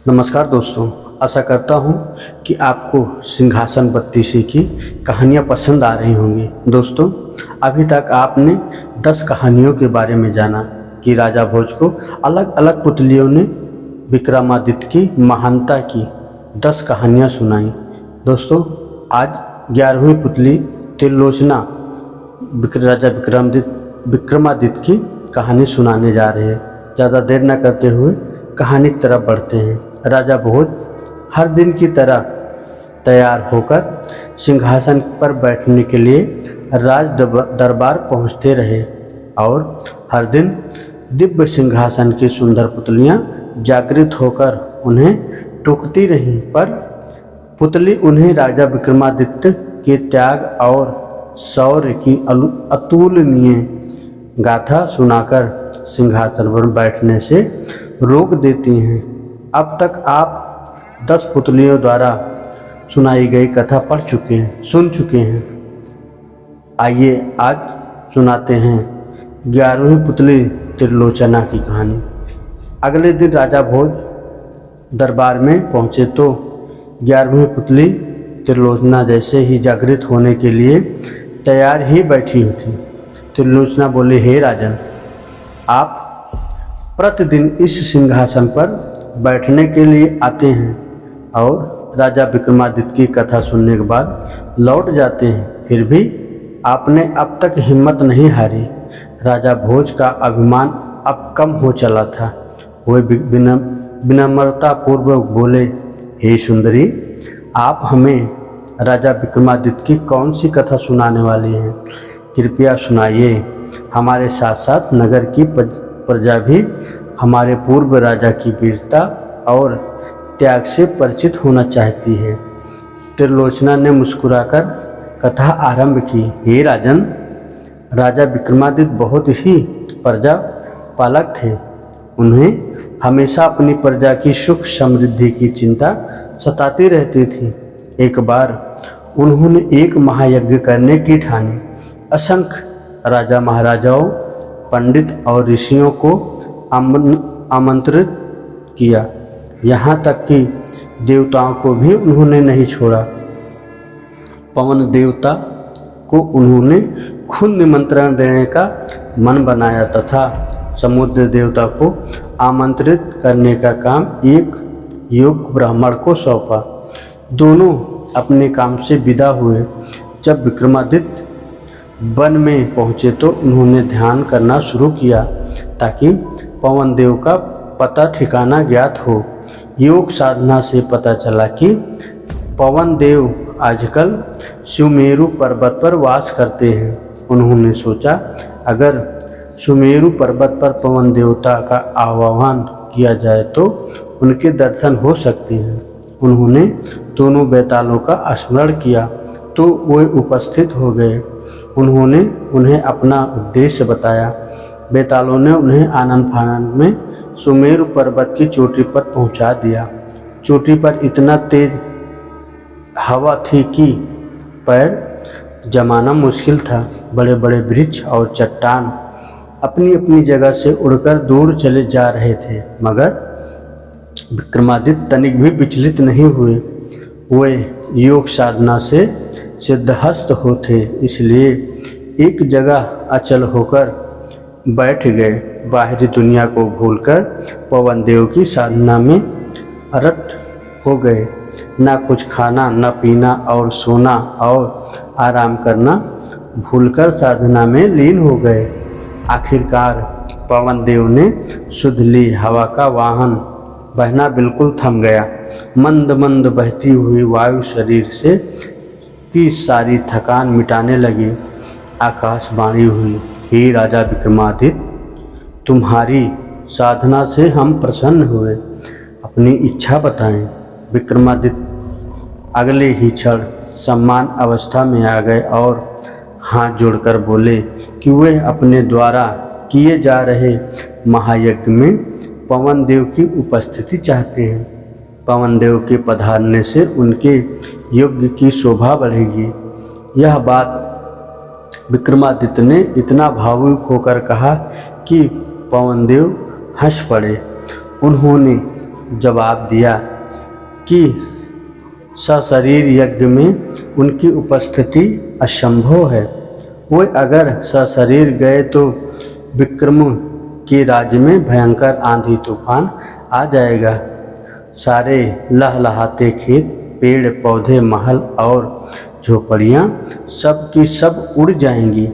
नमस्कार दोस्तों, आशा करता हूँ कि आपको सिंहासन बत्तीसी की कहानियाँ पसंद आ रही होंगी। दोस्तों, अभी तक आपने 10 कहानियों के बारे में जाना कि राजा भोज को अलग अलग पुतलियों ने विक्रमादित्य की महानता की 10 कहानियाँ सुनाई। दोस्तों, आज 11वीं पुतली त्रिलोचना राजा विक्रमादित्य की कहानी सुनाने जा रहे हैं। ज़्यादा देर न करते हुए कहानी की तरफ बढ़ते हैं। राजा भोज हर दिन की तरह तैयार होकर सिंहासन पर बैठने के लिए राज दरबार पहुंचते रहे और हर दिन दिव्य सिंहासन की सुंदर पुतलियां जागृत होकर उन्हें टोकती रहीं, पर पुतली उन्हें राजा विक्रमादित्य के त्याग और शौर्य की अतुलनीय गाथा सुनाकर सिंहासन पर बैठने से रोक देती हैं। अब तक आप 10 पुतलियों द्वारा सुनाई गई कथा सुन चुके हैं। आइए आज सुनाते हैं 11वीं पुतली त्रिलोचना की कहानी। अगले दिन राजा भोज दरबार में पहुंचे तो 11वीं पुतली त्रिलोचना जैसे ही जागृत होने के लिए तैयार ही बैठी हुई थी। त्रिलोचना बोले, हे राजन, आप प्रतिदिन इस सिंहासन पर बैठने के लिए आते हैं और राजा विक्रमादित्य की कथा सुनने के बाद लौट जाते हैं, फिर भी आपने अब तक हिम्मत नहीं हारी। राजा भोज का अभिमान अब कम हो चला था। वे विनम्रतापूर्वक बोले, हे सुंदरी, आप हमें राजा विक्रमादित्य की कौन सी कथा सुनाने वाली हैं? कृपया सुनाइए। हमारे साथ साथ नगर की प्रजा भी हमारे पूर्व राजा की वीरता और त्याग से परिचित होना चाहती है। त्रिलोचना ने मुस्कुराकर कथा आरंभ की। हे राजन, राजा विक्रमादित्य बहुत ही प्रजा पालक थे। उन्हें हमेशा अपनी प्रजा की सुख समृद्धि की चिंता सताती रहती थी। एक बार उन्होंने एक महायज्ञ करने की ठानी। असंख्य राजा महाराजाओं, पंडित और ऋषियों को आमंत्रित किया। यहाँ तक कि देवताओं को भी उन्होंने नहीं छोड़ा। पवन देवता को उन्होंने खुद निमंत्रण देने का मन बनाया तथा समुद्र देवता को आमंत्रित करने का काम एक योग्य ब्राह्मण को सौंपा। दोनों अपने काम से विदा हुए। जब विक्रमादित्य वन में पहुँचे तो उन्होंने ध्यान करना शुरू किया ताकि पवन देव का पता ठिकाना ज्ञात हो। योग साधना से पता चला कि पवन देव आजकल सुमेरु पर्वत पर वास करते हैं। उन्होंने सोचा, अगर सुमेरु पर्वत पर पवन देवता का आह्वान किया जाए तो उनके दर्शन हो सकते हैं। उन्होंने दोनों बेतालों का स्मरण किया तो वे उपस्थित हो गए। उन्होंने उन्हें अपना उद्देश्य बताया। बेतालों ने उन्हें आनंद फानंद में सुमेरु पर्वत की चोटी पर पहुंचा दिया। चोटी पर इतना तेज हवा थी कि पैर जमाना मुश्किल था। बड़े बड़े वृक्ष और चट्टान अपनी अपनी जगह से उड़कर दूर चले जा रहे थे, मगर विक्रमादित्य तनिक भी विचलित नहीं हुए। वे योग साधना से सिद्धहस्त होते, इसलिए एक जगह अचल होकर बैठ गए। बाहरी दुनिया को भूलकर पवन देव की साधना में रत हो गए। ना कुछ खाना, न पीना और सोना और आराम करना भूलकर साधना में लीन हो गए। आखिरकार पवन देव ने सुध ली। हवा का वाहन बहना बिल्कुल थम गया। मंद मंद बहती हुई वायु शरीर से की सारी थकान मिटाने लगी। आकाशवाणी हुई, हे राजा विक्रमादित्य, तुम्हारी साधना से हम प्रसन्न हुए। अपनी इच्छा बताएं। विक्रमादित्य अगले ही क्षण सम्मान अवस्था में आ गए और हाथ जोड़कर बोले कि वे अपने द्वारा किए जा रहे महायज्ञ में पवन देव की उपस्थिति चाहते हैं। पवन देव के पधारने से उनके यज्ञ की शोभा बढ़ेगी। यह बात विक्रमादित्य ने इतना भावुक होकर कहा कि पवन देव हंस पड़े। उन्होंने जवाब दिया कि सशरीर यज्ञ में उनकी उपस्थिति असंभव है। वे अगर सशरीर गए तो विक्रम के राज्य में भयंकर आंधी तूफान आ जाएगा। सारे लहलहाते खेत, पेड़ पौधे, महल और झोपड़ियाँ सब की सब उड़ जाएंगी।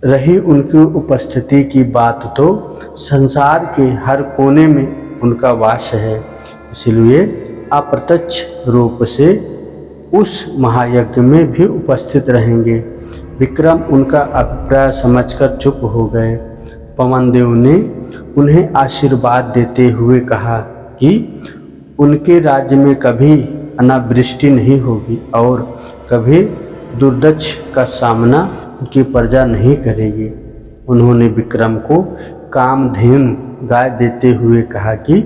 रही उनकी उपस्थिति की बात तो संसार के हर कोने में उनका वास है, इसलिए अप्रत्यक्ष रूप से उस महायज्ञ में भी उपस्थित रहेंगे। विक्रम उनका अभिप्राय समझकर चुप हो गए। पवनदेव ने उन्हें आशीर्वाद देते हुए कहा कि उनके राज्य में कभी अनावृष्टि नहीं होगी और कभी दुर्दक्ष का सामना उनकी प्रजा नहीं करेगी। उन्होंने विक्रम को कामधेनु गाय देते हुए कहा कि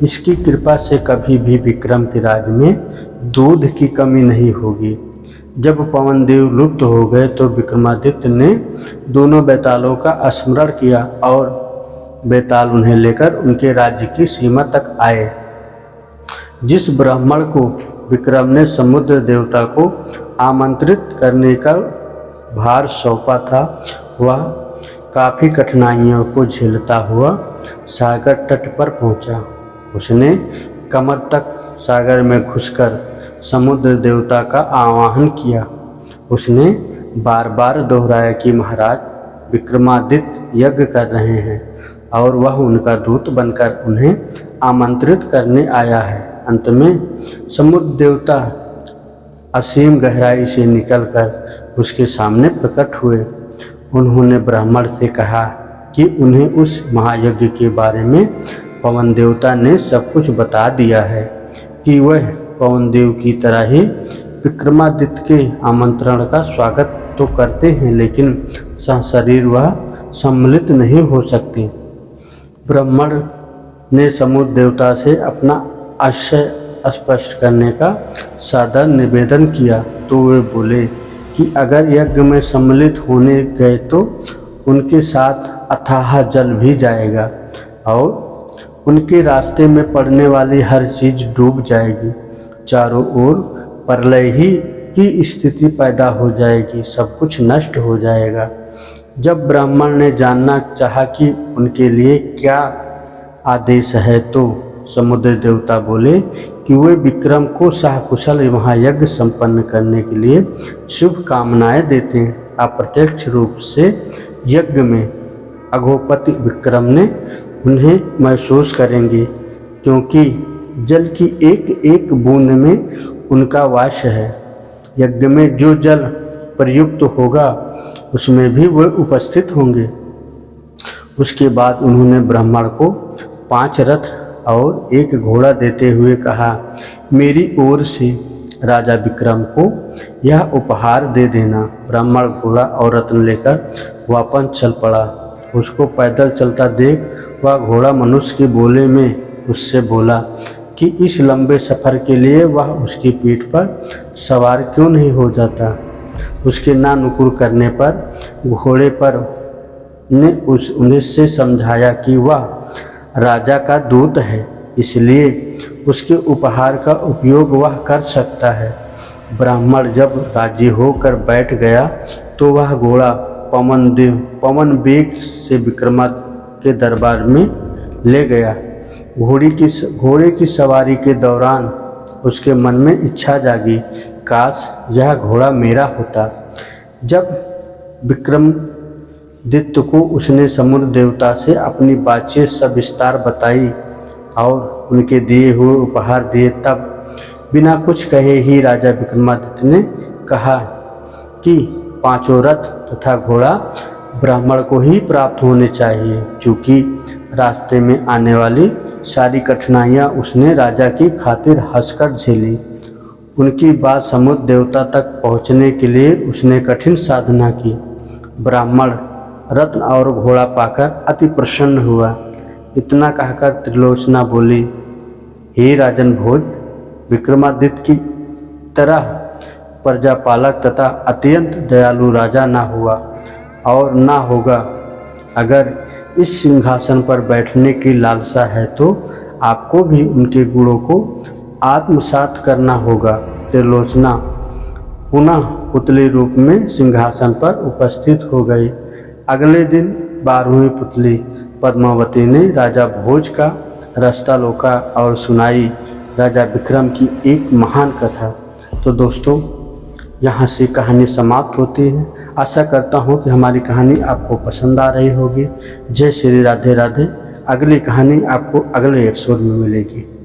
इसकी कृपा से कभी भी विक्रम के राज्य में दूध की कमी नहीं होगी। जब पवनदेव लुप्त हो गए तो विक्रमादित्य ने दोनों बेतालों का स्मरण किया और बेताल उन्हें लेकर उनके राज्य की सीमा तक आए। जिस ब्राह्मण को विक्रम ने समुद्र देवता को आमंत्रित करने का भार सौंपा था, वह काफ़ी कठिनाइयों को झेलता हुआ सागर तट पर पहुंचा। उसने कमर तक सागर में घुसकर समुद्र देवता का आवाहन किया। उसने बार बार दोहराया कि महाराज विक्रमादित्य यज्ञ कर रहे हैं और वह उनका दूत बनकर उन्हें आमंत्रित करने आया है। अंत में समुद्र देवता असीम गहराई से निकलकर उसके सामने प्रकट हुए। उन्होंने ब्राह्मण से कहा कि उन्हें उस महायज्ञ के बारे में पवन देवता ने सब कुछ बता दिया है कि वह पवन देव की तरह ही विक्रमादित्य के आमंत्रण का स्वागत तो करते हैं, लेकिन सशरीर वह सम्मिलित नहीं हो सकते। ब्राह्मण ने समुद्र देवता से अपना आशय स्पष्ट करने का सादर निवेदन किया तो वे बोले कि अगर यज्ञ में सम्मिलित होने गए तो उनके साथ अथाह जल भी जाएगा और उनके रास्ते में पड़ने वाली हर चीज़ डूब जाएगी। चारों ओर प्रलय ही की स्थिति पैदा हो जाएगी, सब कुछ नष्ट हो जाएगा। जब ब्राह्मण ने जानना चाहा कि उनके लिए क्या आदेश है तो समुद्र देवता बोले कि वे विक्रम को साकुशल महायज्ञ संपन्न करने के लिए शुभ कामनाएं देते हैं। अप्रत्यक्ष रूप से यज्ञ में अघोपति विक्रम ने उन्हें महसूस करेंगे, क्योंकि जल की एक एक बूंद में उनका वास है। यज्ञ में जो जल प्रयुक्त होगा उसमें भी वे उपस्थित होंगे। उसके बाद उन्होंने ब्राह्मण को 5 रथ और 1 घोड़ा देते हुए कहा, मेरी ओर से राजा विक्रम को यह उपहार दे देना। ब्राह्मण घोड़ा और रत्न लेकर वापस चल पड़ा। उसको पैदल चलता देख वह घोड़ा मनुष्य के बोले में उससे बोला कि इस लंबे सफ़र के लिए वह उसकी पीठ पर सवार क्यों नहीं हो जाता। उसके ना नुकुर करने पर घोड़े पर ने उन्हें से समझाया कि वह राजा का दूत है, इसलिए उसके उपहार का उपयोग वह कर सकता है। ब्राह्मण जब राजी होकर बैठ गया तो वह घोड़ा पवन वेग से विक्रमादित्य के दरबार में ले गया। घोड़े की सवारी के दौरान उसके मन में इच्छा जागी, काश यह घोड़ा मेरा होता। जब विक्रमादित्य को उसने समुद्र देवता से अपनी बातचीत सविस्तार बताई और उनके दिए हुए उपहार दिए, तब बिना कुछ कहे ही राजा विक्रमादित्य ने कहा कि 5 रथ तथा घोड़ा ब्राह्मण को ही प्राप्त होने चाहिए, क्योंकि रास्ते में आने वाली सारी कठिनाइयाँ उसने राजा की खातिर हंसकर झेली। उनकी बात समुद्र देवता तक पहुँचने के लिए उसने कठिन साधना की। ब्राह्मण रत्न और घोड़ा पाकर अति प्रसन्न हुआ। इतना कहकर त्रिलोचना बोली, हे राजन भोज, विक्रमादित्य की तरह प्रजापालक तथा अत्यंत दयालु राजा ना हुआ और ना होगा। अगर इस सिंहासन पर बैठने की लालसा है तो आपको भी उनके गुणों को आत्मसात करना होगा। त्रिलोचना पुनः पुतली रूप में सिंहासन पर उपस्थित हो गई। अगले दिन 12वीं पुतली पद्मावती ने राजा भोज का रास्ता रोका और सुनाई राजा विक्रम की एक महान कथा। तो दोस्तों, यहाँ से कहानी समाप्त होती है। आशा करता हूँ कि हमारी कहानी आपको पसंद आ रही होगी। जय श्री राधे राधे। अगली कहानी आपको अगले एपिसोड में मिलेगी।